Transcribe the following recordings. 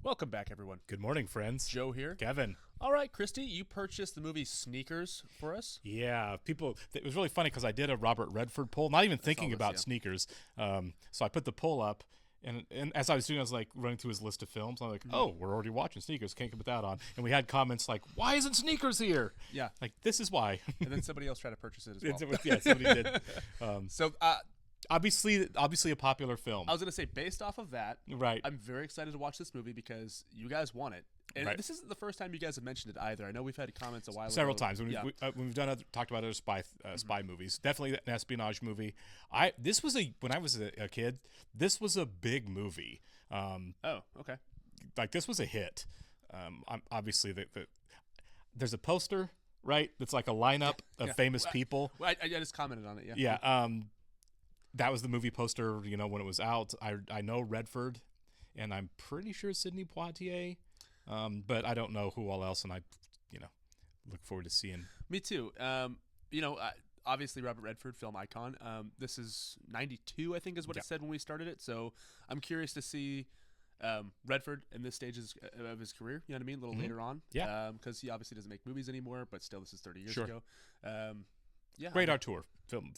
Welcome back, everyone. Good morning, friends. Joe here. Kevin. All right, Christy, you purchased the movie Sneakers for us. Yeah, people. It was really funny because I did a Robert Redford poll, not even thinking about sneakers. So I put the poll up, and as I was doing, I was like running through his list of films. I'm like, oh, we're already watching Sneakers. Can't put that on. And we had comments like, why isn't Sneakers here? Yeah. Like, this is why. And then somebody else tried to purchase it as well. Yeah, somebody did. Obviously a popular film. I was going to say, based off of that, right. I'm very excited to watch this movie because you guys want it. And right. This isn't the first time you guys have mentioned it either. I know we've had comments a while ago. Several times when we've talked about other spy movies. Definitely an espionage movie. When I was a kid, this was a big movie. Okay. Like, this was a hit. Obviously there's a poster, right? That's like a lineup of famous people. Well, I just commented on it. Yeah. That was the movie poster, when it was out. I know Redford, and I'm pretty sure Sidney Poitier, but I don't know who all else, and I look forward to seeing. Me too. Obviously Robert Redford, film icon. This is 92, I think, is what it said when we started it. So I'm curious to see Redford in this stage of his career. You know what I mean? A little later on. Yeah. Because he obviously doesn't make movies anymore, but still, this is 30 years ago. Great auteur, film.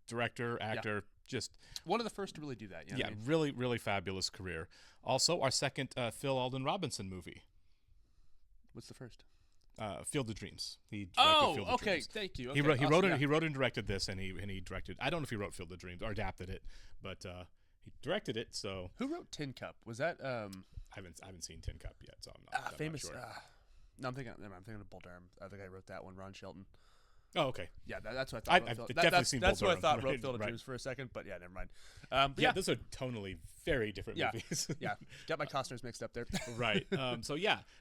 Director, actor, just one of the first to really do that. You know what I mean? Really, really fabulous career. Also, our second Phil Alden Robinson movie. What's the first? Field of Dreams. He directed Field of Dreams. Thank you. Okay, he wrote and directed this, and he directed. I don't know if he wrote Field of Dreams or adapted it, but he directed it. So who wrote Tin Cup? Was that? I haven't seen Tin Cup yet, so I'm not famous. Not sure. No, I'm thinking of Bull Durham. I think I wrote that one. Ron Shelton. Oh, okay. Yeah, that's what I thought. I've definitely seen Bull That's what I thought. Durham. Wrote Field of Dreams for a second, but never mind. Those are tonally very different movies. Got my Costners mixed up there. Right.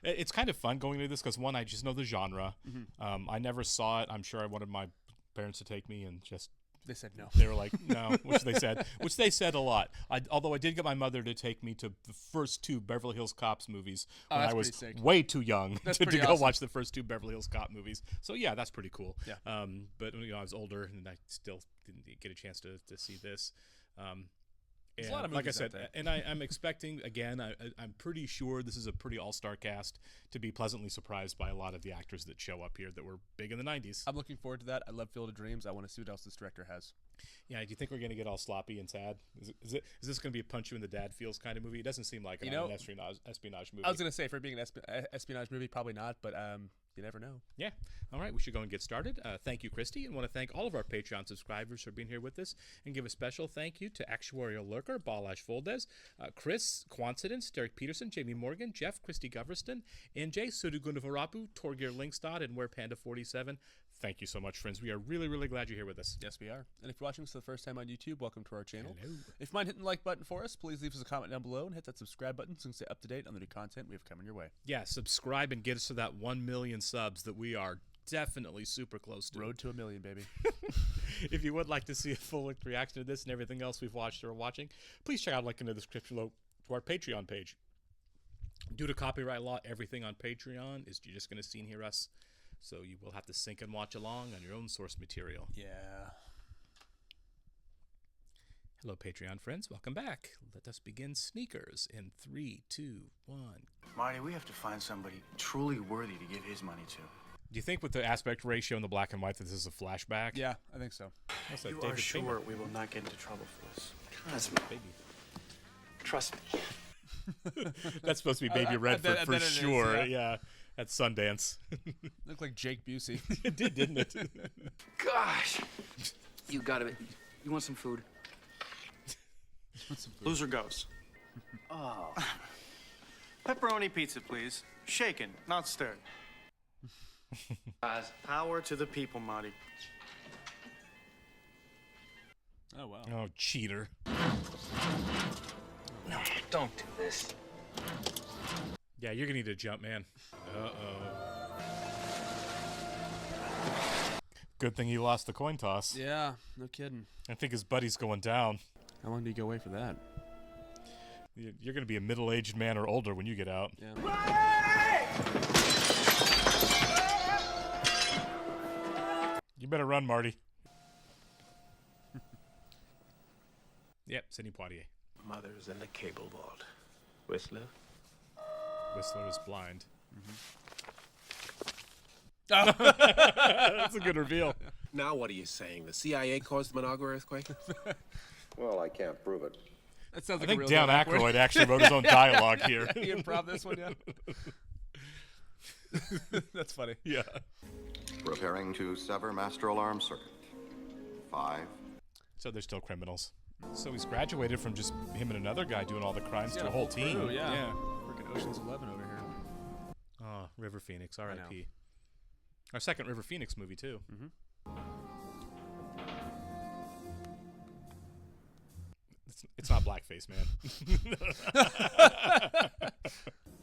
It's kind of fun going into this because, one, I just know the genre. I never saw it. I'm sure I wanted my parents to take me, and just they said no. They were like, no, which they said a lot. Although I did get my mother to take me to the first two Beverly Hills Cops movies when I was way too young to go watch the first two Beverly Hills Cop movies. So yeah, that's pretty cool. Yeah. But I was older and I still didn't get a chance to see this. There's a lot of movies, like I said, and I'm expecting, again, I'm pretty sure this is a pretty all-star cast, to be pleasantly surprised by a lot of the actors that show up here that were big in the 90s. I'm looking forward to that. I love Field of Dreams. I want to see what else this director has. Yeah, do you think we're going to get all sloppy and sad? Is this going to be a punch you in the dad feels kind of movie? It doesn't seem like an espionage movie. I was going to say, for being an espionage movie, probably not, but you never know. Yeah. All right, we should go and get started. Thank you, Christy, and want to thank all of our Patreon subscribers for being here with us, and give a special thank you to Actuarial Lurker, Balash Foldes, Chris Quancidence, Derek Peterson, Jamie Morgan, Jeff, Christy Goverston, NJ, Sudugundavarapu, Torgir Linkstad, and WearPanda47. Thank you so much, friends. We are really, really glad you're here with us. Yes, we are. And if you're watching us for the first time on YouTube, welcome to our channel. Hello. If you mind hitting the like button for us, please leave us a comment down below and hit that subscribe button so you can stay up to date on the new content we have coming your way. Yeah, subscribe and get us to that 1 million subs that we are definitely super close to. Road to 1 million, baby. If you would like to see a full reaction to this and everything else we've watched or are watching, please check out link in the description below to our Patreon page. Due to copyright law, everything on Patreon is you're just going to see and hear us. So you will have to sync and watch along on your own source material. Yeah. Hello, Patreon friends. Welcome back. Let us begin Sneakers in 3, 2, 1. Marty, we have to find somebody truly worthy to give his money to. Do you think with the aspect ratio and the black and white that this is a flashback? Yeah, I think so. You are sure we will not get into trouble for this? Trust me, baby. Trust me. That's supposed to be Baby Redford for sure. Yeah. At Sundance. Looked like Jake Busey. It did, didn't it? Gosh. You got it. You want some food? Loser goes. Oh. Pepperoni pizza, please. Shaken, not stirred. Power to the people, Marty. Oh, wow. Oh, cheater. No, don't do this. Yeah, you're going to need to jump, man. Uh-oh. Good thing he lost the coin toss. Yeah, no kidding. I think his buddy's going down. How long do you go away for that? You're going to be a middle-aged man or older when you get out. Yeah. You better run, Marty. Yep, Sidney Poitier. Mother's in the cable vault. Whistler, Whistler is blind. That's a good reveal. Now what are you saying? The CIA caused the Managua earthquake? Well, I can't prove it. That sounds I like think a real Dan Dan Aykroyd actually wrote his own dialogue here. He improv this one, yeah. That's funny. Yeah. Preparing to sever master alarm circuit. 5. So they're still criminals. So he's graduated from just him and another guy doing all the crimes Yeah, to a whole team. crew, yeah. Freaking Ocean's 11 over here. Oh, River Phoenix, know. R.I.P. Our second River Phoenix movie, too. It's not blackface, man.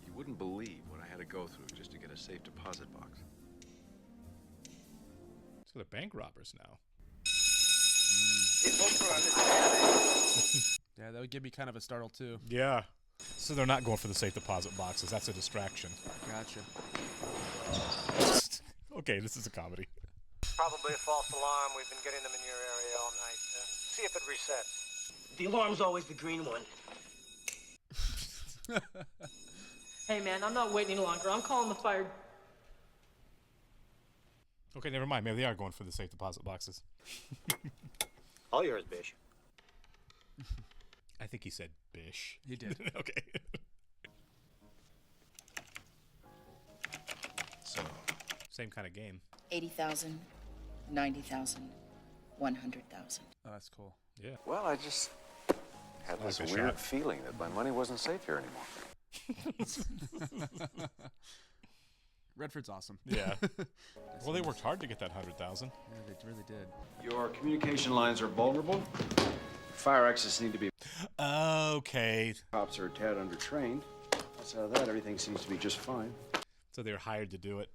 You wouldn't believe what I had to go through just to get a safe deposit box. So they're bank robbers now. Yeah, that would give me kind of a startle, too. Yeah. So they're not going for the safe deposit boxes. That's a distraction. Gotcha. Okay, this is a comedy. Probably a false alarm. We've been getting them in your area all night. See if it resets. The alarm's always the green one. Hey, man, I'm not waiting any longer. I'm calling the fire. Okay, never mind. Maybe they are going for the safe deposit boxes. All yours, Bish. I think he said bish. He did. Okay. So, same kind of game. 80,000, 90,000, 100,000. Oh, that's cool. Yeah. Well, I just had this Like a weird shot. feeling that my money wasn't safe here anymore. Redford's awesome. Yeah. Well, they worked hard to get that 100,000. Yeah, they really did. Your communication lines are vulnerable. Fire exits need to be. Okay. Cops are a tad undertrained. Outside of that, everything seems to be just fine. So they were hired to do it.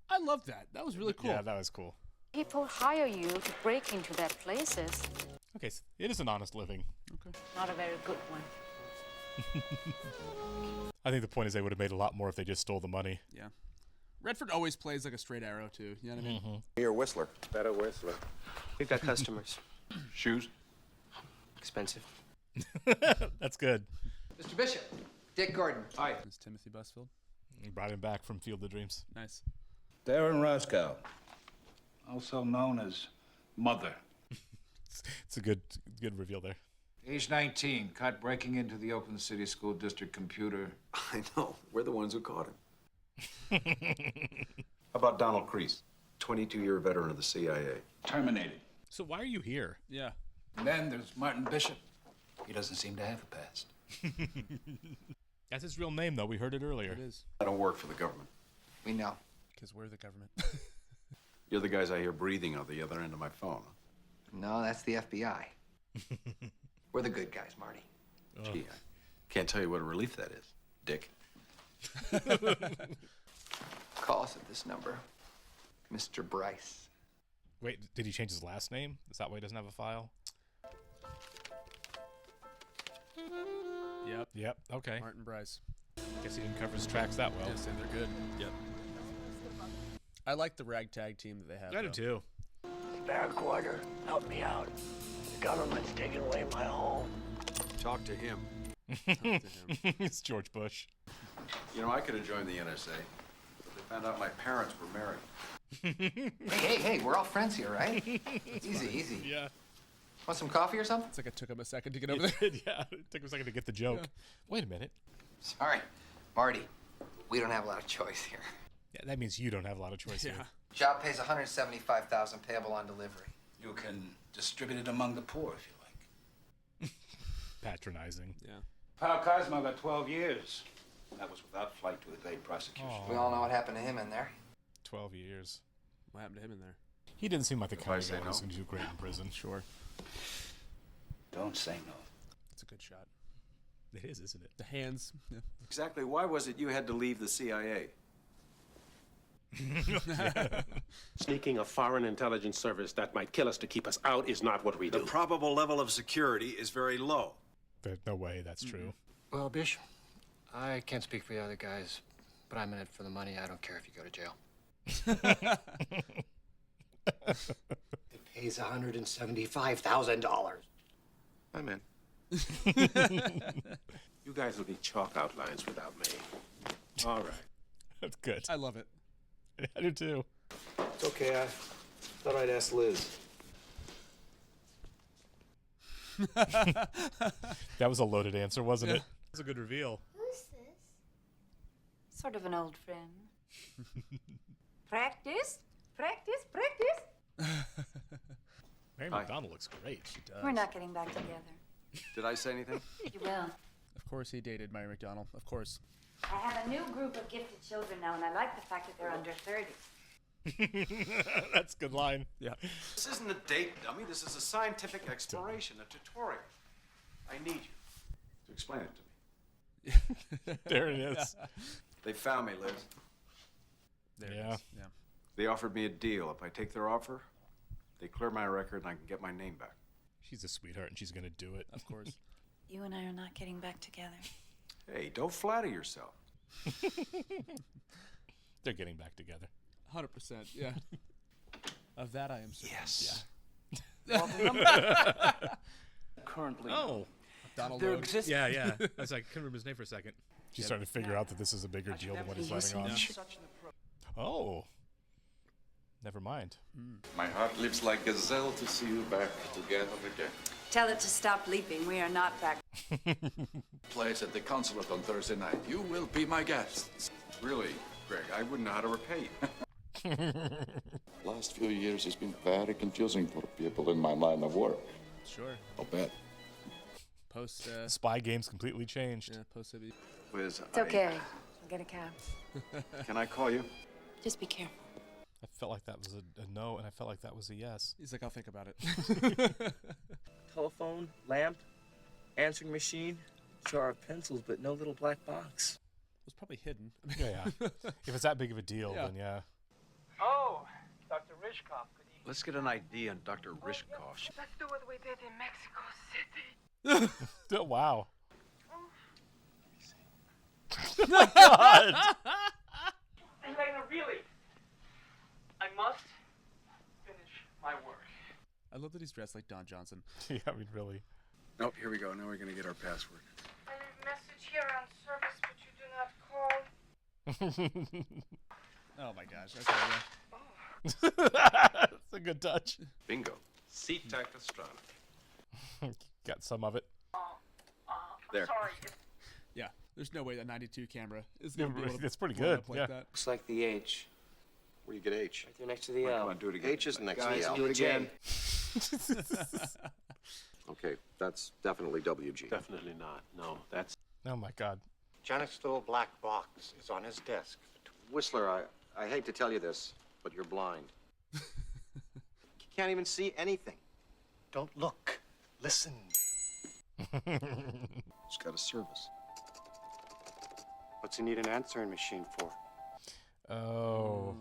I love that. That was really cool. Yeah, that was cool. People hire you to break into their places. Okay, so it is an honest living. Not a very good one. I think the point is they would have made a lot more if they just stole the money. Yeah. Redford always plays like a straight arrow, too. You know what I mean? Here, Whistler. Better Whistler. We've got customers. Shoes? Expensive. That's good. Mr. Bishop, Dick Gordon. Hi. It's Timothy Busfield. You brought him back from Field of Dreams. Nice. Darren Roscoe, also known as Mother. It's a good reveal there. Age 19, caught breaking into the Oakland City School District computer. I know. We're the ones who caught him. How about Donald Crease? 22-year veteran of the CIA. Terminated. So why are you here? Yeah. And then there's Martin Bishop. He doesn't seem to have a past. That's his real name, though. We heard it earlier. It is. I don't work for the government. We know. Because we're the government. You're the guys I hear breathing on the other end of my phone. No, that's the FBI. We're the good guys, Marty. Gee, I can't tell you what a relief that is, Dick. Call us at this number. Mr. Bryce. Wait, did he change his last name? Is that why he doesn't have a file? Yep. Yep, okay. Martin Bryce. Guess he didn't cover his tracks that well. Yes, and they're good. Yep. I like the ragtag team that they have. I do though. too. Spare quarter, help me out. The government's taking away my home. Talk to him. It's George Bush. You know, I could have joined the NSA, but they found out my parents were married. Hey, we're all friends here, right? Easy, easy. Yeah. Want some coffee or something? It's like it took him a second to get over there. Yeah, it took him a second to get the joke. Yeah. Wait a minute. Sorry, Marty. We don't have a lot of choice here. Yeah, that means you don't have a lot of choice Yeah. here. Job pays $175,000 payable on delivery. You can distribute it among the poor if you like. Patronizing. Yeah. Pal Cosmo got 12 years. That was without flight to evade prosecution. We all know what happened to him in there. 12 years. What happened to him in there? He didn't seem like the If kind I of guy say who's no? going to do great in prison. Sure. Don't say no. It's a good shot. It is, isn't it? The hands. Yeah. Exactly why was it you had to leave the CIA? Sneaking a foreign intelligence service that might kill us to keep us out is not what we The do. probable level of security is very low. There's no way that's true. Well, Bish, I can't speak for the other guys, but I'm in it for the money. I don't care if you go to jail. It pays $175,000. I'm in. You guys will be chalk outlines without me. All right. That's good. I love it. I do too. It's okay. I thought I'd ask Liz. That was a loaded answer, wasn't it? That's a good reveal. Who's this? Sort of an old friend. Practice? Practice? Practice? Mary McDonald looks great. She does. We're not getting back together. Did I say anything? You will. Of course he dated Mary McDonald. Of course. I have a new group of gifted children now, and I like the fact that they're under 30. That's a good line. Yeah. This isn't a date, dummy. This is a scientific exploration, a tutorial. I need you to explain it to me. There it is. They found me, Liz. There it Yeah. is. Yeah. They offered me a deal. If I take their offer, they clear my record and I can get my name back. She's a sweetheart, and she's going to do it. Of course. You and I are not getting back together. Hey, don't flatter yourself. They're getting back together. 100%. Yeah. Of that I am certain. Yes. Yeah. Currently. Oh. Donald There Logue. exists. Yeah, yeah. I was like, I couldn't remember his name for a second. She's starting to figure out that this is a bigger deal than what he's letting on. Oh. Never mind. My heart leaps like gazelle to see you back together again. Tell it to stop leaping. We are not back. Place at the consulate on Thursday night. You will be my guests. Really, Greg, I wouldn't know how to repay you. Last few years has been very confusing for people in my line of work. Sure. I'll bet. Post. Spy game's completely changed. Yeah. Post. Liz, It's okay. I'll get a cab. Can I call you? Just be careful. I felt like that was a no, and I felt like that was a yes. He's like, I'll think about it. Telephone, lamp, answering machine, jar of pencils, but no little black box. It was probably hidden. Yeah. If it's that big of a deal, then yeah. Oh, Dr. Rishkoff, could he? Let's get an ID on Dr. Rishkoff. Let's do what we did in Mexico City. Oh, wow. Oh my God! Elena, really? I must finish my work. I love that he's dressed like Don Johnson. Yeah, I mean, really. Nope, here we go. Now we're going to get our password. I leave message here on service, but you do not call. Oh my gosh. Okay, That's a good touch. Bingo. SeaTac astronomy. Got some of it. There. Sorry. yeah. There's no way that 92 camera is going to be able to It's pretty blow good. up like Yeah. that. Looks like the H. Where do you get H? Right there next to the Come L. on, do it again. H is next to Guys, the L. do it again. Okay, that's definitely WG. Definitely not. No, that's. Oh my God. Janek's little black box is on his desk. Whistler, I hate to tell you this, but you're blind. You can't even see anything. Don't look. Listen. It's got a service. What's he need an answering machine for? Oh.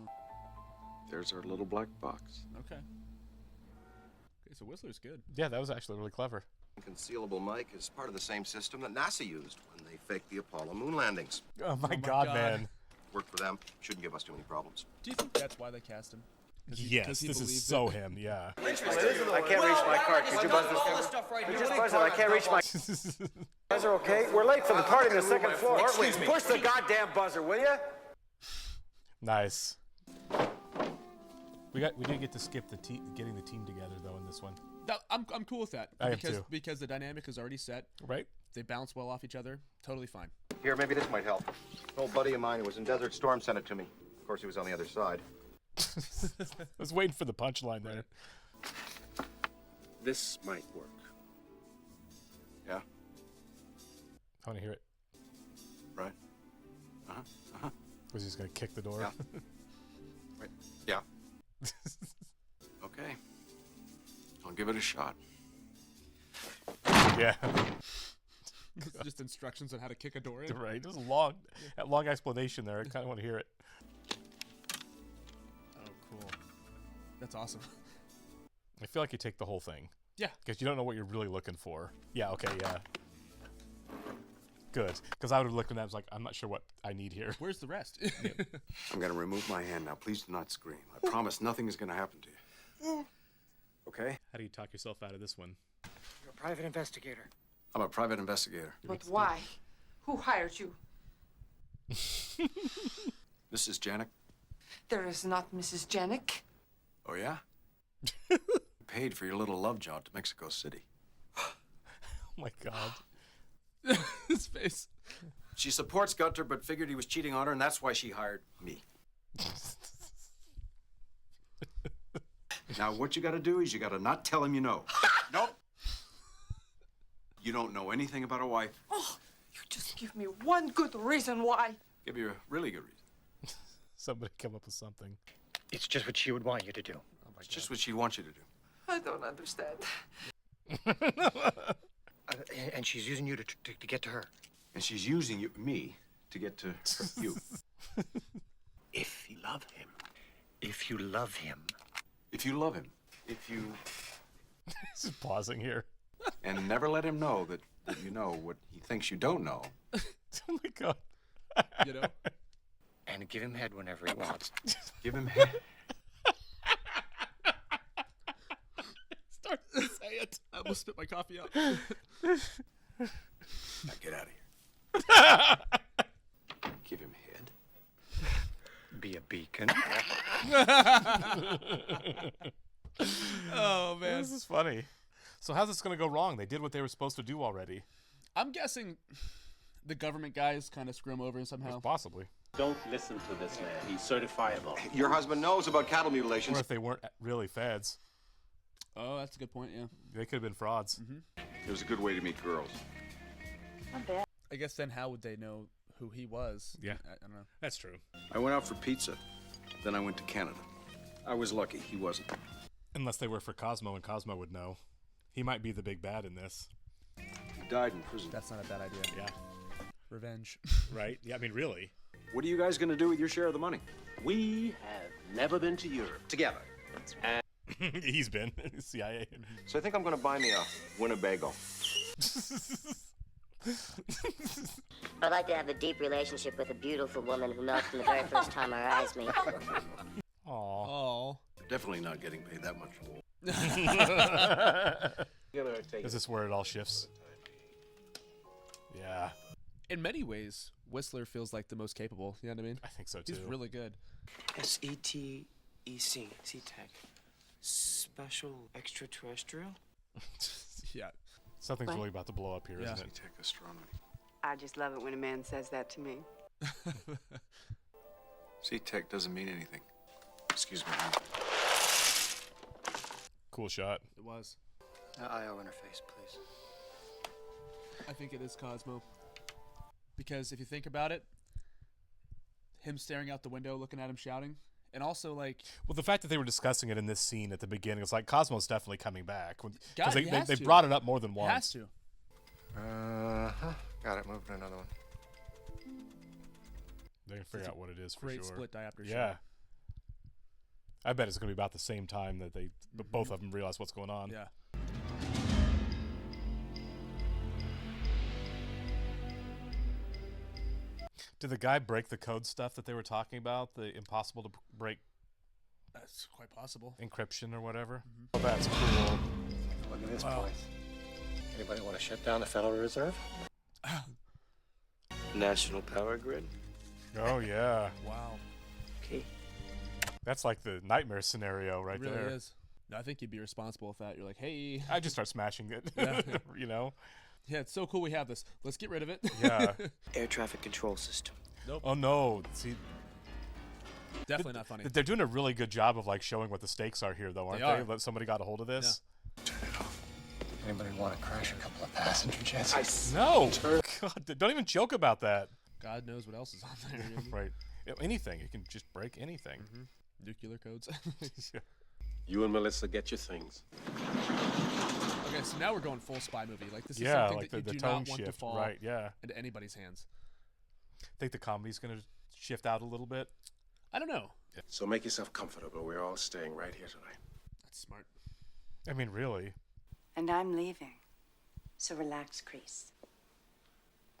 There's our little black box. Okay. Okay, so Whistler's good. Yeah, that was actually really clever. Concealable mic is part of the same system that NASA used when they faked the Apollo moon landings. Oh my God, man. Worked for them. Shouldn't give us too many problems. Do you think that's why they cast him? Yes, this is so him, yeah. I can't reach my card. Could you buzz this number? Could you just buzz it? I can't reach my... You guys are okay? We're late for the party on the second floor. Please push the goddamn buzzer, will you? Nice. We didn't get to skip the getting the team together though in this one. No, I'm cool with that. I am because, too. Because the dynamic is already set. Right. They bounce well off each other. Totally fine. Here, maybe this might help. An old buddy of mine who was in Desert Storm sent it to me. Of course, he was on the other side. I was waiting for the punchline there. This might work. Yeah? I want to hear it. Right? Was he just going to kick the door? Yeah. Wait. Yeah. Okay. I'll give it a shot. Yeah. Just instructions on how to kick a door in. Right. It was a long explanation there. I kind of want to hear it. Oh, cool. That's awesome. I feel like you take the whole thing. Yeah. Because you don't know what you're really looking for. Yeah, okay, yeah. Good. Because I would have looked at that and was like, I'm not sure what I need here. Where's the rest? I'm going to remove my hand now. Please do not scream. I promise nothing is going to happen to you. Okay? How do you talk yourself out of this one? You're a private investigator. I'm a private investigator. But why? Who hired you? Mrs. Janik? There is not Mrs. Janik. Oh, yeah? Paid for your little love job to Mexico City. Oh my God. His face. She supports Gunter, but figured he was cheating on her, and that's why she hired me. Now, what you gotta do is you gotta not tell him you know. Nope. You don't know anything about a wife. Oh, you just give me one good reason why. Give you a really good reason. Somebody come up with something. It's just what she would want you to do. Oh my It's just what she wants you to do. I don't understand. And she's using you to get to her. And she's using me to get to you. If you love him. If you love him. If you love him. If you... This is pausing here. And never let him know that you know what he thinks you don't know. Oh my God. You know? And give him head whenever he wants. Give him head. Start to say it. I almost spit my coffee out. Now get out of here. Give him head. Be a beacon. Oh, man. This is funny. So how's this going to go wrong? They did what they were supposed to do already. I'm guessing the government guys kind of screw him over somehow. Possibly. Don't listen to this man. He's certifiable. Your husband knows about cattle mutilations. Or if they weren't really feds. Oh, that's a good point, yeah. They could have been frauds. It was a good way to meet girls. Not bad. I guess then how would they know who he was? Yeah. I don't know. That's true. I went out for pizza. Then I went to Canada. I was lucky. He wasn't. Unless they were for Cosmo, and Cosmo would know. He might be the big bad in this. He died in prison. That's not a bad idea. Yeah. Revenge. Right? Yeah, I mean, really. What are you guys going to do with your share of the money? We have never been to Europe. Together. He's been. CIA. So I think I'm going to buy me a Winnebago. I'd like to have a deep relationship with a beautiful woman who knows from the very first time our eyes meet. Oh. Definitely not getting paid that much. Is this where it all shifts? Yeah. In many ways, Whistler feels like the most capable. You know what I mean? I think so, too. He's really good. SETEC. C-Tech. Special extraterrestrial? Yeah. Something's What? really about to blow up here, Yeah. isn't it? Tech astronomy. I just love it when a man says that to me. See, tech doesn't mean anything. Excuse me. Cool shot. It was. IO interface, please. I think it is Cosmo. Because if you think about it, him staring out the window, looking at him shouting, and also like... Well, the fact that they were discussing it in this scene at the beginning, it's like Cosmo's definitely coming back. God, Because he has they to. brought it up more than He once. has to. Got it. Moving to another one. They can figure out what it is for Great sure. split diopter Yeah. shot. I bet it's going to be about the same time that they both of them realize what's going on. Yeah. Did the guy break the code stuff that they were talking about? The impossible to break That's quite possible. encryption or whatever? Oh, that's cool. Look at this Wow. place. Anybody want to shut down the Federal Reserve? National Power Grid. Oh, yeah. Wow. Okay. That's like the nightmare scenario right It really there. is. No, I think you'd be responsible with that. You're like, hey. I just start smashing it. Yeah. You know? Yeah, it's so cool we have this. Let's get rid of it. Yeah. Air traffic control system. Nope. Oh, no. See, Definitely not funny. they're doing a really good job of like showing what the stakes are here, though, aren't They are. they? Somebody got a hold of this. Anybody want to crash a couple of passenger jets? No. God, don't even joke about that. God knows what else is on there. you know? Right. Anything. You can just break anything. Nuclear codes. You and Melissa get your things. Okay, so now we're going full spy movie. Like this is Yeah, something like that the you do tone not want to shift. fall Right, yeah. into anybody's hands. Think the comedy's going to shift out a little bit? I don't know. So make yourself comfortable. We're all staying right here tonight. That's smart. I mean, really. And I'm leaving. So relax, Crease.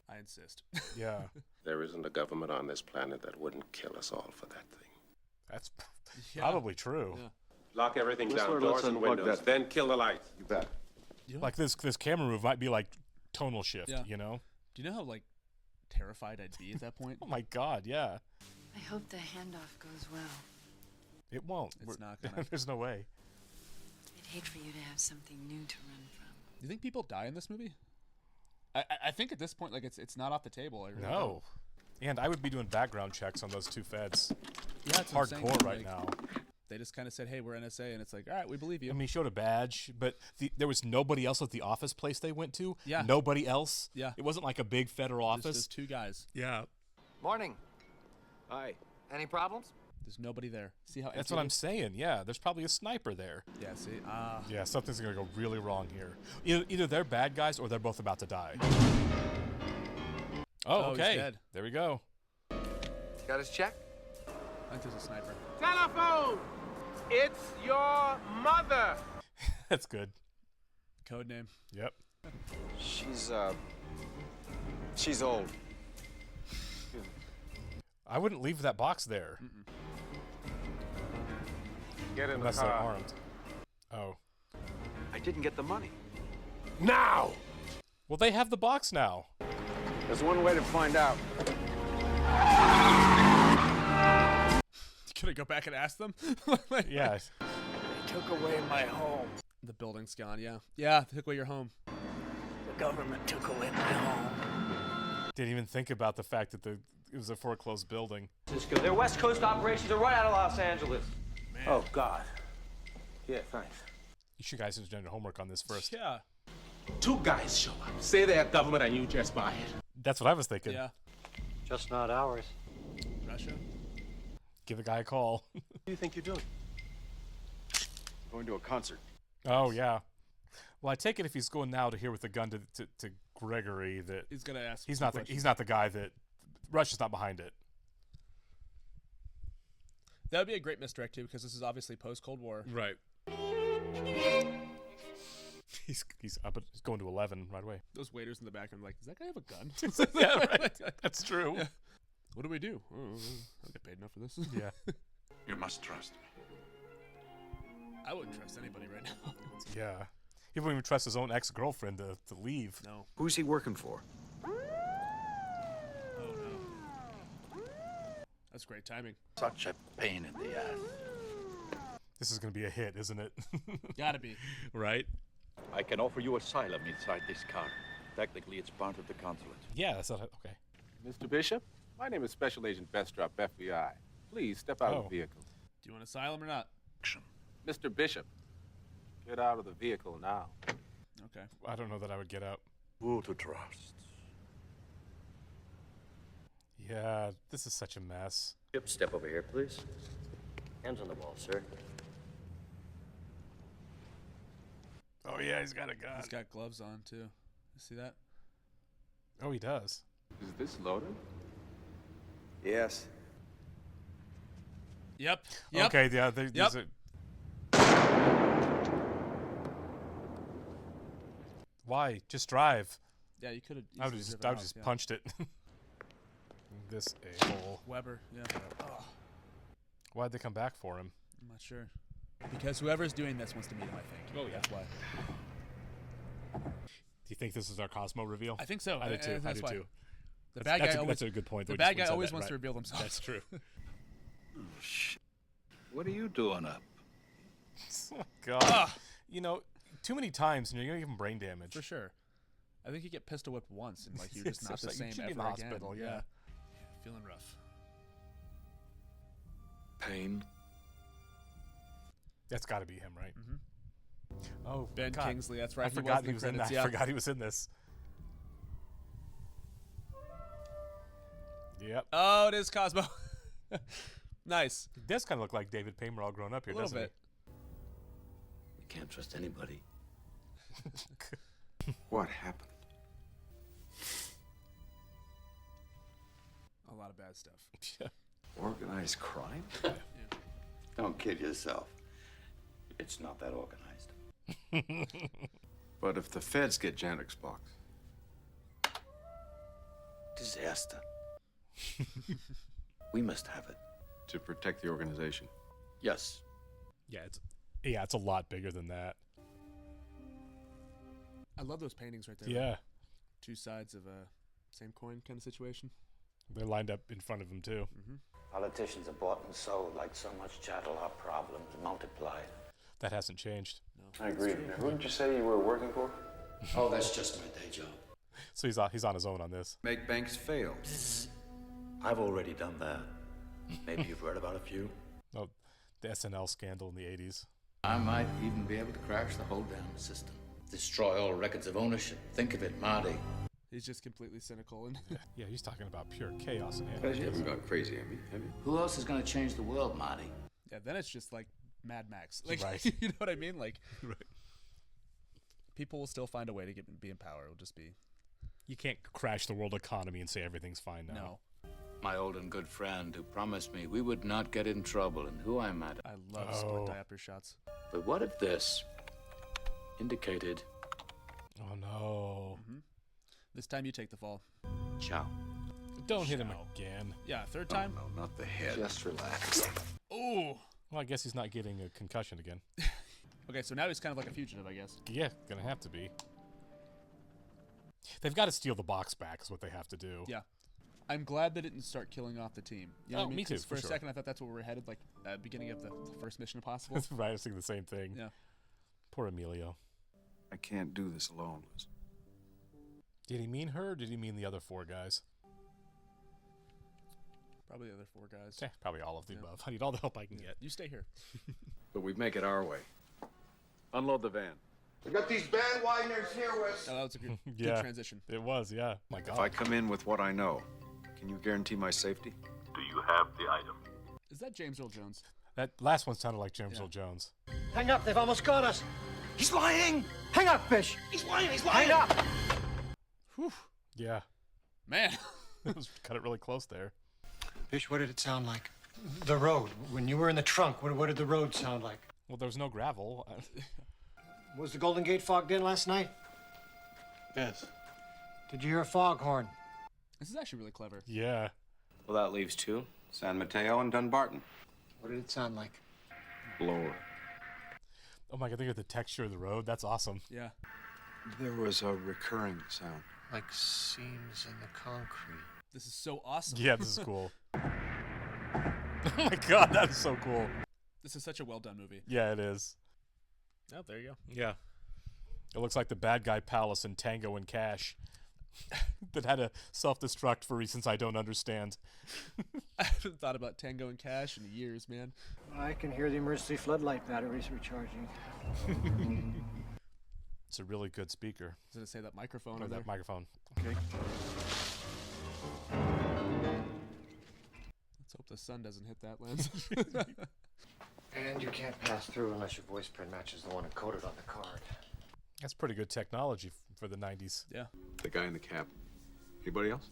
I insist. Yeah. There isn't a government on this planet that wouldn't kill us all for that thing. That's Yeah. probably true. Yeah. Lock everything Whistler, down, doors let's and unplug windows, that. then kill the lights. You bet. You know, Like this camera move might be like tonal shift, Yeah. you know? do you know how like terrified I'd be at that point. Oh my God, yeah. I hope the handoff goes well. It won't. It's not gonna. There's no way. I'd hate for you to have something new to run from. Do you think people die in this movie? I think at this point, like it's not off the table. I really No. don't. And I would be doing background checks on those two feds. Yeah, it's what I'm saying, hardcore right like, now. They just kind of said, "Hey, we're NSA," and it's like, "All right, we believe you." I mean, he showed a badge, but there was nobody else at the office place they went to. Yeah. Nobody else. Yeah. It wasn't like a big federal office. Just two guys. Yeah. Morning. Hi. Any problems? There's nobody there. See how? That's empty what it I'm is? saying. Yeah, there's probably a sniper there. Yeah. See. Yeah, something's gonna go really wrong here. Either they're bad guys or they're both about to die. Oh, he's okay. dead. There we go. Got his check? I think there's a sniper. Telephone! It's your mother! That's good. Code name. Yep. She's old. I wouldn't leave that box there. Get in Unless the they're car. armed. Oh. I didn't get the money. Now! Well, they have the box now. There's one way to find out. Could I go back and ask them? Yeah. They took away my home. The building's gone. Yeah. Yeah. They took away your home. The government took away my home. Didn't even think about the fact that it was a foreclosed building. Cisco, their West Coast operations are right out of Los Angeles. Oh, God. Yeah, thanks. You should guys have done your homework on this first. Yeah. Two guys show up. Say they're government and you just buy it. That's what I was thinking. Yeah. Just not ours. Russia. Give the guy a call. What do you think you're doing? Going to a concert. Oh, yeah. Well, I take it if he's going now to hear with the gun to Gregory that He's gonna ask. he's some not questions. he's not the guy that Russia's not behind it. That would be a great misdirect too, because this is obviously post Cold War. Right. He's up. He's going to 11 right away. Those waiters in the back are like, "Does that guy have a gun?" Yeah, right. That's true. Yeah. What do we do? Oh, I get paid enough for this. Yeah. You must trust me. I wouldn't trust anybody right now. Yeah. He wouldn't even trust his own ex-girlfriend to leave. No. Who's he working for? Oh no. That's great timing. Such a pain in the ass. This is going to be a hit, isn't it? Gotta be. Right? I can offer you asylum inside this car. Technically, it's part of the consulate. Yeah, that's not okay. Mr. Bishop, my name is Special Agent Bestrop, FBI. Please step out of the vehicle. Do you want asylum or not? Mr. Bishop, get out of the vehicle now. Okay. I don't know that I would get out. Who to trust? Yeah, this is such a mess. Chip, step over here, please. Hands on the wall, sir. Oh, yeah, he's got a gun. He's got gloves on too. You see that? Oh, he does. Is this loaded? Yes. Yep. Okay, yeah, there's a... Why? Just drive. Yeah, you could have. I would have just punched it. This a-hole. Weber. Yeah. Oh, Why'd they come back for him? I'm not sure. Because whoever's doing this wants to meet him. I think. Oh, yeah. That's why. Do you think this is our Cosmo reveal? I think so. I did too. I That's did why. too. The bad guy always. That's a good point. The bad guy always wants to reveal themselves. That's true. Oh, shit. What are you doing up? Oh, God. You know, too many times and you're going to give him brain damage. For sure. I think you get pistol whipped once and like you're just not It's the like, same you should ever be in the again. hospital, yeah. Feeling rough. Pain. That's got to be him, right? Mm-hmm. Oh, Ben God. Kingsley. That's right. I forgot he was in that. Yeah. I forgot he was in this. Yep. Oh, it is Cosmo. Nice. He does kind of look like David Paymer all grown up here, A little doesn't bit. You can't trust anybody. What happened? A lot of bad stuff. Organized crime? Don't kid yourself. It's not that organized. But if the feds get Janek's box. Disaster. We must have it. To protect the organization. Yes. Yeah, it's a lot bigger than that. I love those paintings right there. Yeah. Two sides of Same coin kind of situation. They're lined up in front of him too. Politicians are bought and sold like so much chattel. Our problems multiplied. That hasn't changed. I agree. Now, who did you say you were working for? Oh, that's just my day job. So he's on his own on this. Make banks fail. I've already done that. Maybe you've heard about a few. Oh, the SNL scandal in the 80s. I might even be able to crash the whole damn system. Destroy all records of ownership. Think of it, Marty. He's just completely cynical and Yeah, he's talking about pure chaos and Guys, you anarchy. haven't gone crazy, have you? Who else is going to change the world, Marty? yeah. Then it's just like Mad Max. Like, Right. you know what I mean? Like, people will still find a way to be in power. It'll just be You can't crash the world economy and say everything's fine now. no. My old and good friend who promised me we would not get in trouble and who I'm at. I love split diopter shots. But what if this indicated Oh no. This time you take the fall. ciao? Don't hit him again. Yeah, third time. No, not the head. Just relax. Oh. Well, I guess he's not getting a concussion again. Okay, so now he's kind of like a fugitive, I guess. Yeah, gonna have to be. They've got to steal the box back is what they have to do. Yeah. I'm glad they didn't start killing off the team. You know what I mean? me too, 'Cause for For a sure. second, I thought that's where we were headed, like beginning of the first Mission Impossible. Right, I was thinking the same thing. Yeah. Poor Emilio. I can't do this alone, Liz. Did he mean her or did he mean the other four guys? Probably the other four guys. Probably all of the above. I need all the help I can get. You stay here. But we make it our way. Unload the van. We got these bandwagoners here with. Oh, that was a good, Yeah. good transition. It was, yeah. My If I God. come in with what I know, can you guarantee my safety? Do you have the item? Is that James Earl Jones? That last one sounded like James Earl Jones. Hang up, they've almost got us. He's lying. Hang up, Fish. He's lying, Hang up. Whew. Yeah. Man. Cut it really close there. Fish, what did it sound like? The road. When you were in the trunk, what did the road sound like? Well, there was no gravel. Was the Golden Gate fogged in last night? Yes. Did you hear a foghorn? This is actually really clever. Yeah. Well, that leaves two. San Mateo and Dunbarton. What did it sound like? Blower. Oh my God, think of the texture of the road. That's awesome. Yeah. There was a recurring sound. Like seams in the concrete. This is so awesome. Yeah, this is cool. Oh my God, that is so cool. This is such a well done movie. Yeah, it is. Oh, there you go. Yeah. It looks like the bad guy palace in Tango and Cash that had a self-destruct for reasons I don't understand. I haven't thought about Tango and Cash in years, man. I can hear the emergency floodlight batteries recharging. It's a really good speaker. Does it say that microphone Or over there? that microphone. Okay. Let's hope the sun doesn't hit that lens. And you can't pass through unless your voice print matches the one encoded on the card. That's pretty good technology for the 90s. Yeah. The guy in the cab. Anybody else?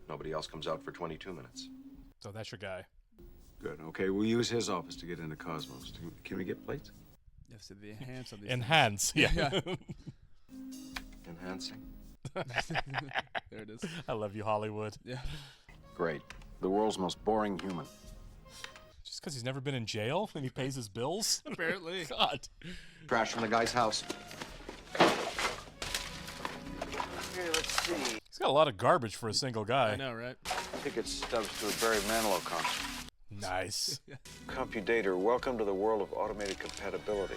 Nobody else comes out for 22 minutes. So that's your guy. Good. Okay, we'll use his office to get into Cosmos. Can we get plates? You have to the enhance on these. Enhance, yeah. Enhancing. There it is. I love you, Hollywood. Yeah. Great. The world's most boring human. Just because he's never been in jail and he pays his bills? Apparently. God. Trash from the guy's house. Here, let's see. He's got a lot of garbage for a single guy. I know, right? Ticket stubs to a Barry Manilow concert. Nice. CompuDater, welcome to the world of automated compatibility.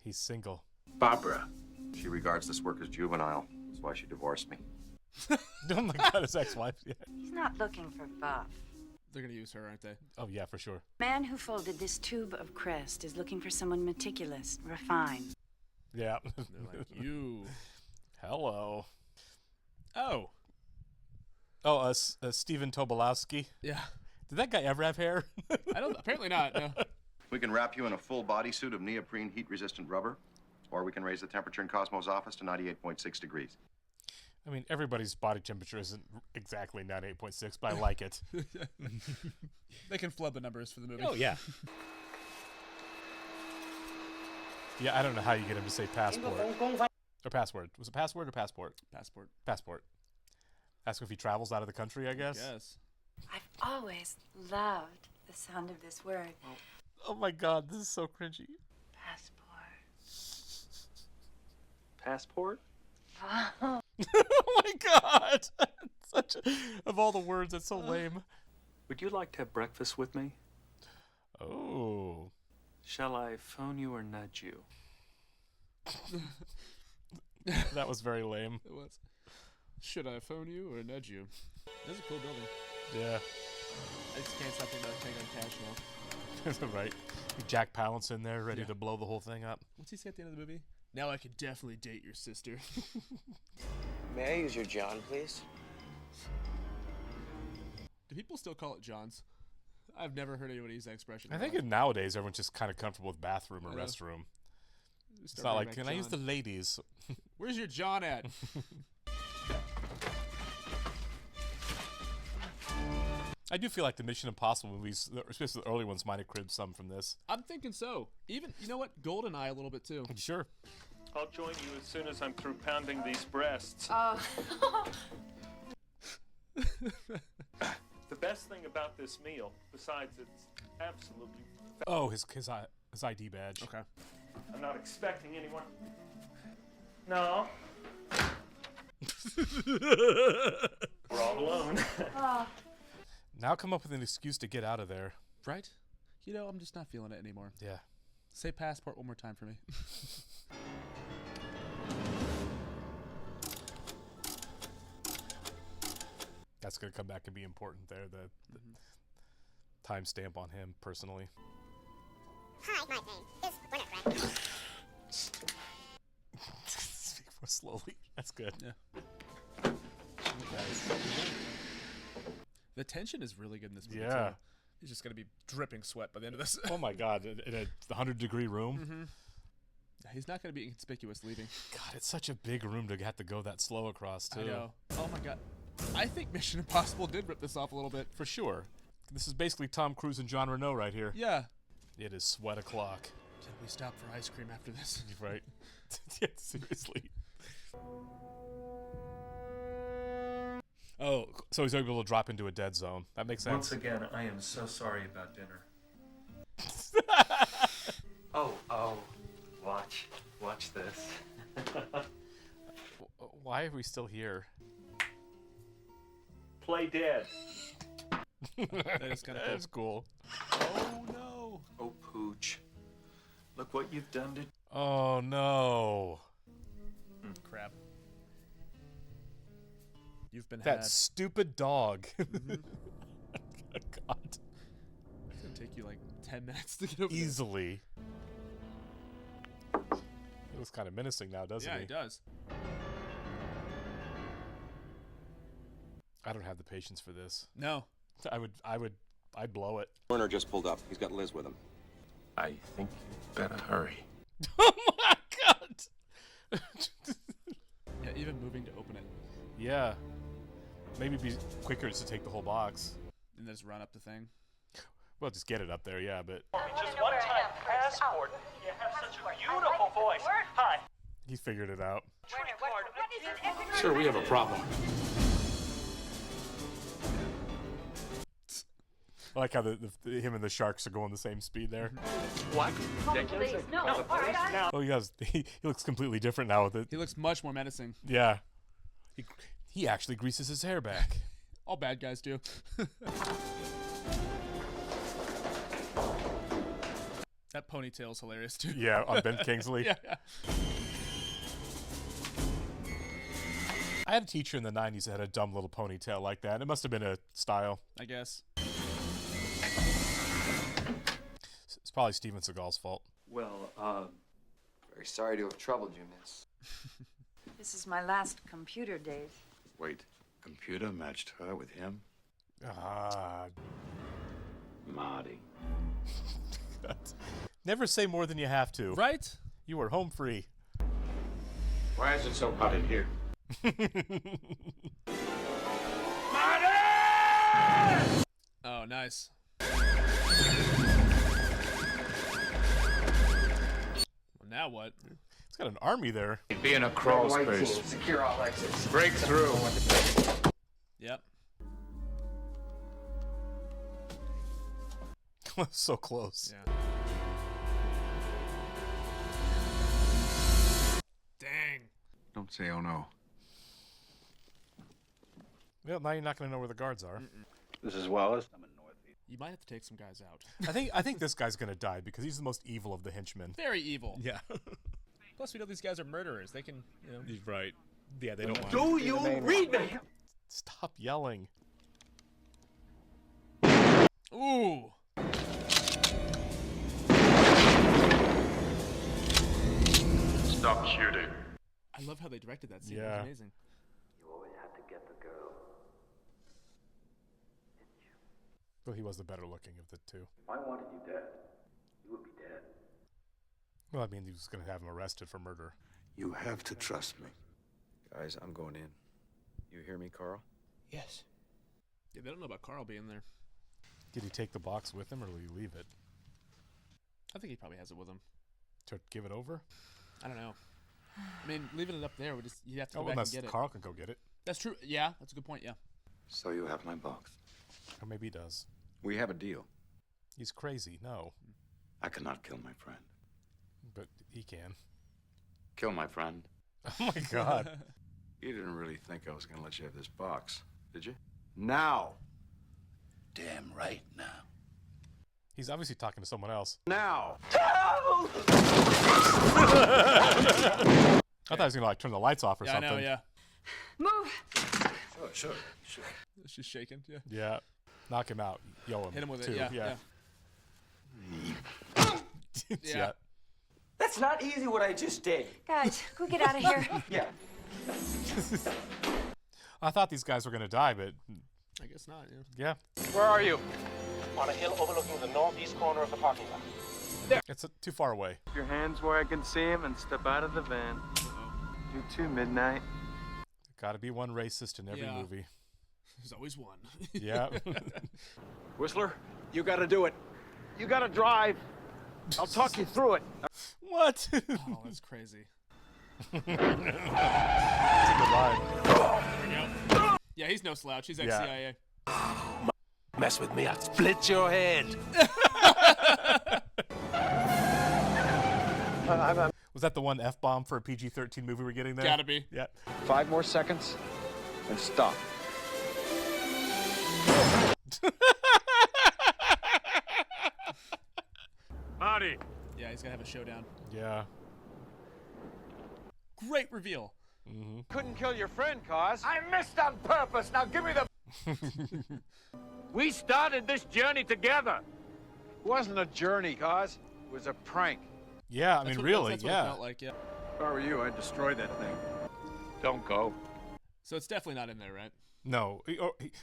He's single. Barbara. She regards this work as juvenile. That's why she divorced me. Oh my God, his ex-wife. Yeah. He's not looking for buff. They're going to use her, aren't they? Oh, yeah, for sure. Man who folded this tube of crest is looking for someone meticulous, refined. Yeah. They're like, you. Hello. Oh. Oh, Steven Tobolowsky. Yeah. Did that guy ever have hair? I don't. Apparently not. No. We can wrap you in a full bodysuit of neoprene heat-resistant rubber, or we can raise the temperature in Cosmo's office to 98.6 degrees. I mean, everybody's body temperature isn't exactly 98.6, but I like it. They can flub the numbers for the movie. Oh, yeah. Yeah, I don't know how you get him to say passport. Or password. Was it password or passport? Passport. Passport. Ask him if he travels out of the country, I guess. Yes. I've always loved the sound of this word. Oh my God, this is so cringy. Passport. Passport? Oh my god! Of all the words, that's so lame. Would you like to have breakfast with me? Oh. Shall I phone you or nudge you? That was very lame. It was. Should I phone you or nudge you? That's a cool building. Yeah. I just can't stop thinking about Tango and Cash now. Right. Jack Palance in there, ready to blow the whole thing up. What's he say at the end of the movie? Now I could definitely date your sister. May I use your John, please? Do people still call it John's? I've never heard anyone use that expression. I think nowadays everyone's just kind of comfortable with bathroom or restroom. It's not like, can I use the ladies? Where's your John at? I do feel like the Mission Impossible movies, especially the early ones, might have cribbed some from this. I'm thinking so. Even, you know what? GoldenEye a little bit too. Sure. I'll join you as soon as I'm through pounding these breasts. The best thing about this meal, besides it's absolutely... Oh, his ID badge. Okay. I'm not expecting anyone... No. We're all alone. Now come up with an excuse to get out of there. Right? You know, I'm just not feeling it anymore. Yeah. Say passport one more time for me. That's going to come back and be important there, the timestamp on him personally. Hi, my name is Winifred. Speak more slowly. That's good. Yeah. The tension is really good in this movie, Yeah. too. He's just going to be dripping sweat by the end of this. Oh my god, in a 100-degree room? Mm-hmm. He's not going to be inconspicuous leaving. God, it's such a big room to have to go that slow across, too. I know. Oh my god. I think Mission Impossible did rip this off a little bit. For sure. This is basically Tom Cruise and Jean Reno right here. Yeah. It is sweat o'clock. Did we stop for ice cream after this? Right. Yeah, seriously. Oh, so he's able to drop into a dead zone. That makes sense. Once again, I am so sorry about dinner. Oh, watch this. Why are we still here? Play dead. That is kind of cool. That's cool. Oh no. Oh, Pooch. Look what you've done to... Oh no. Crap. You've been that had. stupid dog. Mm-hmm. God. It's gonna take you like 10 minutes to get over Easily. He looks kind of menacing now, doesn't he? Yeah, he does. I don't have the patience for this. No. I'd blow it. Werner just pulled up. He's got Liz with him. I think you better hurry. Oh my god! Yeah, even moving to open it. Yeah. Maybe it'd be quicker just to take the whole box. And then just run up the thing. Well, just get it up there, yeah, but... Just one time passport. You have such a beautiful voice. Hi. He figured it out. Sir, we have a problem. I like how him and the sharks are going the same speed there. What? No. Oh, he looks completely different now with it. He looks much more menacing. Yeah. He actually greases his hair back. All bad guys do. That ponytail's hilarious too. Yeah, on Ben Kingsley. Yeah. I had a teacher in the 90s that had a dumb little ponytail like that. It must have been a style. I guess. It's probably Steven Seagal's fault. Well, Very sorry to have troubled you, miss. This is my last computer date. Wait, computer matched her with him? Ah. Marty. Never say more than you have to. Right? You are home free. Why is it so hot in here? Oh, nice. Well, now what? It's got an army there. Be in a crawl space. Secure all exits. Break through. Yep. So close. Yeah. Dang. don't Don't say oh no. Well, now you're not going to know where the guards are. This is Wallace. You might have to take some guys out. I think this guy's going to die because he's the most evil of the henchmen. Very evil. Yeah. Plus, we know these guys are murderers. They can, you know. He's right. Yeah, they don't want Do you read me? Stop yelling. Ooh. Stop shooting. I love how they directed that scene. Yeah. It was amazing. You always had to get the girl. Well, he was the better looking of the two. If I wanted you dead, you would be dead. Well, I mean, he was going to have him arrested for murder. You have to trust me. Guys, I'm going in. You hear me, Carl? Yes. Yeah, they don't know about Carl being there. Did he take the box with him, or will he leave it? I think he probably has it with him. To give it over? I don't know. I mean, leaving it up there, you have to go well, back and get it. Carl can go get it. That's true. Yeah, that's a good point, yeah. So you have my box. Or maybe he does. We have a deal. He's crazy, no. I cannot kill my friend. But he can. Kill my friend. Oh my God. You didn't really think I was going to let you have this box, did you? Now. Damn right now. He's obviously talking to someone else. Now. I thought he was going to like turn the lights off or something. I know, yeah. Move. Sure. She's shaking, yeah. Yeah. Knock him out. Yo him. Hit him with too. it, yeah. Yeah. That's not easy what I just did. Guys, can we get out of here? Yeah. I thought these guys were going to die, but I guess not, yeah. yeah. Where are you? On a hill overlooking the northeast corner of the parking lot. It's too far away. Keep your hands where I can see him and step out of the van. You too, Midnight. Got to be one racist in every Yeah. movie. There's always one. Yeah. Whistler, you gotta do it. You gotta drive. I'll talk you through it. What? Oh, that's crazy. That's a good line. Yeah, he's no slouch. He's ex-CIA. Mess with me, I'll split your head. Was that the one F-bomb for a PG-13 movie we're getting there? Gotta be. Yeah. 5 more seconds and stop. Marty. Yeah, he's gonna have a showdown. Yeah. Great reveal. Mm-hmm. Couldn't kill your friend, Cos. I missed on purpose. Now give me the... We started this journey together. It wasn't a journey, Cos. It was a prank. Yeah, I That's mean, what really, that's what yeah. it felt like, yeah. If I were you, I'd destroy that thing. Don't go. So it's definitely not in there, right? No.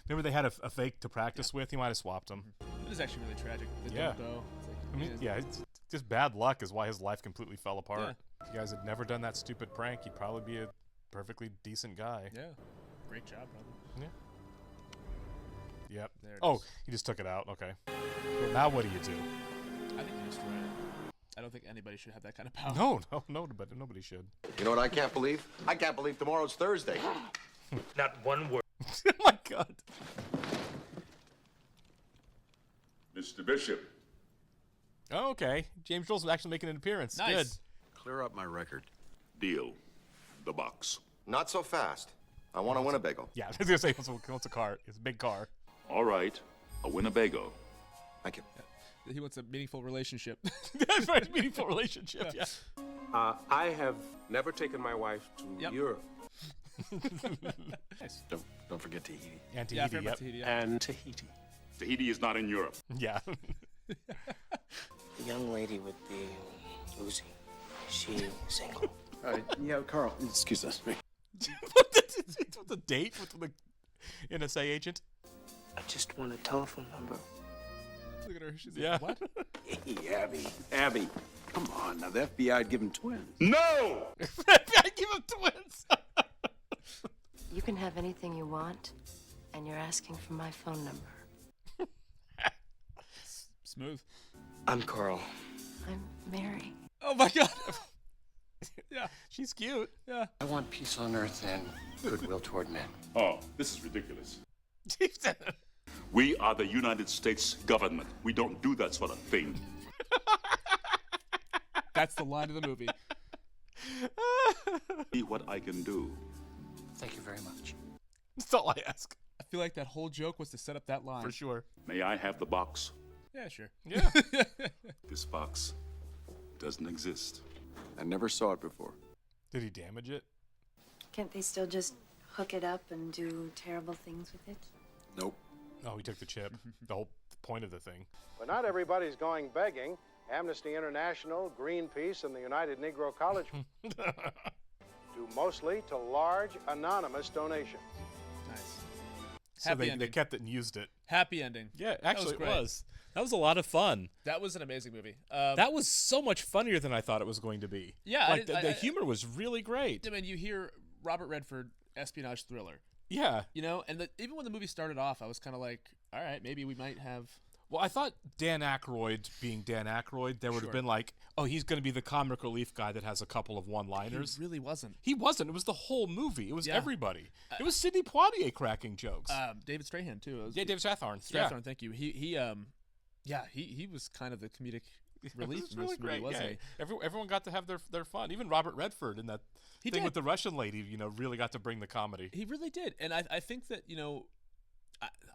Remember they had a fake to practice with? He might have swapped them. It is actually really tragic. They Yeah. don't go. It's like, I mean, man. yeah, it's just bad luck is why his life completely fell apart. Yeah. If you guys had never done that stupid prank, he'd probably be a perfectly decent guy. Yeah. Great job, probably. Yeah. Yep. There it Oh, is. you just took it out. Okay. Well, now what do you do? I think you destroy it. I don't think anybody should have that kind of power. No, but nobody should. You know what I can't believe? I can't believe tomorrow's Thursday. Not one word. Oh my God. Mr. Bishop. Oh, okay. James Joel's actually making an appearance. Nice. Good. Clear up my record. Deal. The box. Not so fast. I want a Winnebago. Yeah, I was gonna say what's a car? It's a big car. All right. A Winnebago. Thank you. He wants a meaningful relationship. That's right, meaningful relationship. Yeah. I have never taken my wife to Europe. Nice. Don't forget Tahiti. And Yeah, I Tahiti. forgot Yep. Tahiti, yeah. And Tahiti. Tahiti is not in Europe. Yeah. The young lady with the Uzi. She single. Yeah, Carl, excuse us. What's a date with the NSA agent? I just want a telephone number. Look at her. She's Yeah. like, what? Hey, Abby, come on. Now, the FBI'd give him twins. No! I give him twins. You can have anything you want, and you're asking for my phone number. Smooth. I'm Carl. I'm Mary. Oh my God. Yeah. She's cute. Yeah. I want peace on earth and goodwill toward men. Oh, this is ridiculous. We are the United States government. We don't do that sort of thing. That's the line of the movie. See what I can do. Thank you very much. That's all I ask. I feel like that whole joke was to set up that line. For sure. May I have the box? Yeah, sure. Yeah. This box doesn't exist. I never saw it before. Did he damage it? Can't they still just hook it up and do terrible things with it? Nope. Oh, he took the chip. The whole point of the thing. But not everybody's going begging. Amnesty International, Greenpeace, and the United Negro College do mostly to large, anonymous donations. Nice. So they kept it and used it. Happy ending. Yeah, actually it great. was. That was a lot of fun. That was an amazing movie. That was so much funnier than I thought it was going to be. Yeah, like the humor was really great. I mean, you hear Robert Redford, espionage thriller. Yeah. You know, and even when the movie started off, I was kind of like, all right, maybe we might have. Well, I thought Dan Aykroyd being Dan Aykroyd, there would have been like, oh, he's going to be the comic relief guy that has a couple of one-liners. He really wasn't. He wasn't. It was the whole movie. It was everybody. It was Sidney Poitier cracking jokes. David Strahan too. David Strathairn. Strathairn, thank you. He was kind of the comedic relief in this movie, wasn't he? Everyone got to have their fun. Even Robert Redford in that thing with the Russian lady, really got to bring the comedy. He really did, and I think that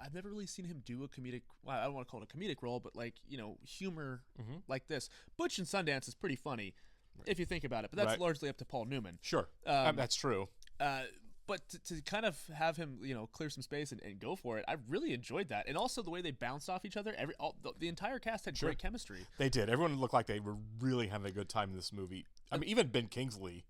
I've never really seen him do a comedic. Well, I don't want to call it a comedic role, but humor like this. Butch and Sundance is pretty funny, if you think about it. But that's largely up to Paul Newman. Sure, that's true. But to kind of have him, clear some space and go for it, I really enjoyed that. And also the way they bounced off each other. The entire cast had great chemistry. They did. Everyone looked like they were really having a good time in this movie. I mean, even Ben Kingsley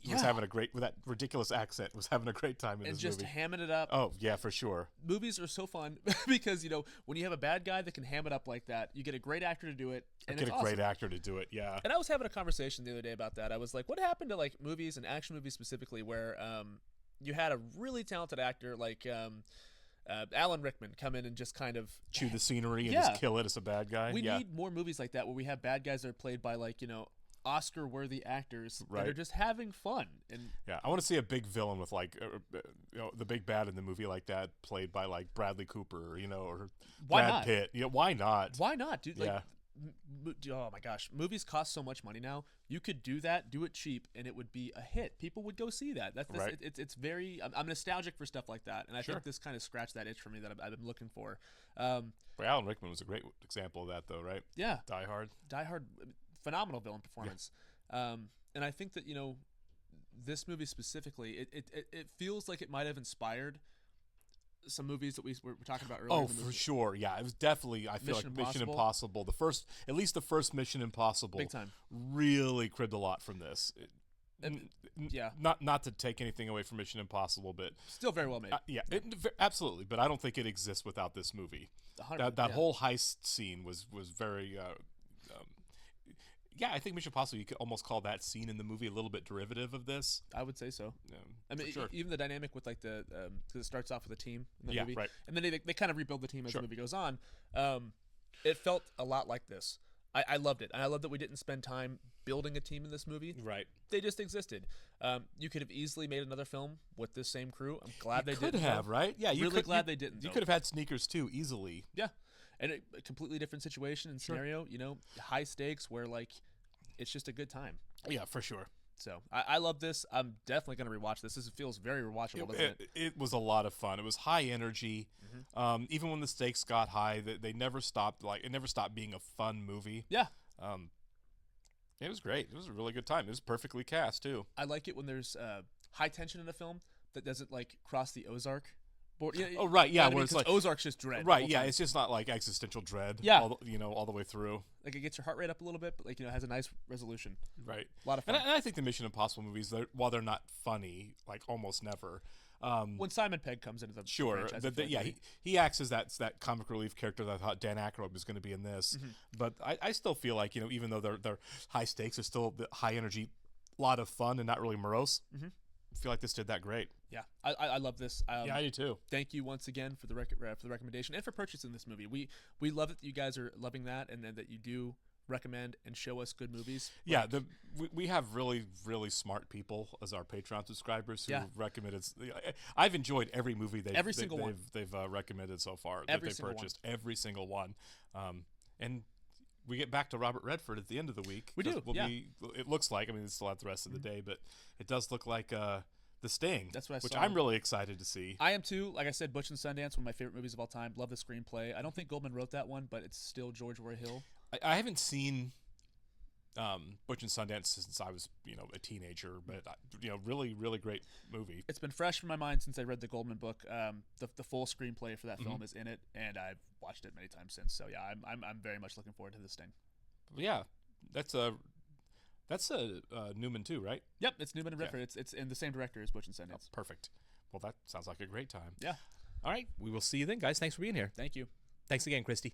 was having with that ridiculous accent, was having a great time in this movie. And just hamming it up. Oh, yeah, for sure. Movies are so fun because, when you have a bad guy that can ham it up like that, you get a great actor to do it. And get a great actor to do it, yeah. And I was having a conversation the other day about that. I was like, what happened to, movies and action movies specifically where you had a really talented actor like Alan Rickman come in and just kind of chew the scenery and just kill it as a bad guy. We need more movies like that where we have bad guys that are played by Oscar-worthy actors that are just having fun. And yeah, I want to see a big villain with the big bad in the movie like that, played by Bradley Cooper, or Brad Pitt. Yeah, why not? Why not, dude? Yeah. Oh my gosh, movies cost so much money now. You could do that, do it cheap, and it would be a hit. People would go see that. It's very. I'm nostalgic for stuff like that, and I think this kind of scratched that itch for me that I've been looking for. Alan Rickman was a great example of that, though, right? Yeah, Die Hard, phenomenal villain performance. Yeah. And I think that this movie specifically, it feels like it might have inspired some movies that we were talking about earlier. Oh, for sure. Yeah, it was definitely, I feel like Mission Impossible. At least the first Mission Impossible. Big time. Really cribbed a lot from this. Yeah. Not to take anything away from Mission Impossible, but still very well made. Absolutely. But I don't think it exists without this movie. That whole heist scene was very. I think Mission Impossible, you could almost call that scene in the movie a little bit derivative of this. I would say so. Yeah, I mean, sure. Even the dynamic with because it starts off with a team in the movie, right. And then they kind of rebuild the team as the movie goes on. It felt a lot like this. I loved it, and I love that we didn't spend time building a team in this movie. Right. They just existed. You could have easily made another film with this same crew. I'm glad they didn't. Could have, right? Yeah, glad they didn't. You could have had Sneakers too, easily. Yeah, and a completely different situation and scenario. High stakes where it's just a good time. Yeah, for sure. So I love this. I'm definitely going to rewatch this. This feels very rewatchable, doesn't it? It was a lot of fun. It was high energy. Mm-hmm. Even when the stakes got high, they never stopped. It never stopped being a fun movie. Yeah. It was great. It was a really good time. It was perfectly cast too. I like it when there's high tension in a film that doesn't cross the Ozark board. Yeah, oh right, yeah. Where it's Ozark's just dread. Right, yeah. It's just not existential dread. Yeah. All the way through. It gets your heart rate up a little bit, but has a nice resolution. Right. A lot of fun. And I think the Mission Impossible movies, while they're not funny, almost never. When Simon Pegg comes into the franchise, he acts as that comic relief character that I thought Dan Aykroyd was going to be in this. Mm-hmm. But I still feel like even though they're high stakes, they're still high energy, a lot of fun, and not really morose. Mm-hmm. I feel like this did that great. Yeah, I love this. I do too. Thank you once again for the recommendation and for purchasing this movie. We love that you guys are loving that, and that you do recommend and show us good movies. Yeah, we have really, really smart people as our Patreon subscribers who recommended. I've enjoyed every movie they've recommended so far. Every single one. And we get back to Robert Redford at the end of the week. We do, yeah. It looks like, I mean, it's still out the rest of the day, but it does look like The Sting. That's what I which saw. I'm really excited to see. I am too. Like I said, Butch and Sundance, one of my favorite movies of all time. Love the screenplay. I don't think Goldman wrote that one, but it's still George Roy Hill. I haven't seen Butch and Sundance since I was, a teenager, but really, really great movie. It's been fresh in my mind since I read the Goldman book. The full screenplay for that film is in it, and I've watched it many times since. So yeah, I'm very much looking forward to The Sting. Yeah, that's Newman too, right? Yep, it's Newman and Redford. It's in the same director as Butch and Sundance. Oh, perfect. Well, that sounds like a great time. Yeah. All right, we will see you then, guys. Thanks for being here. Thank you. Thanks again, Christy.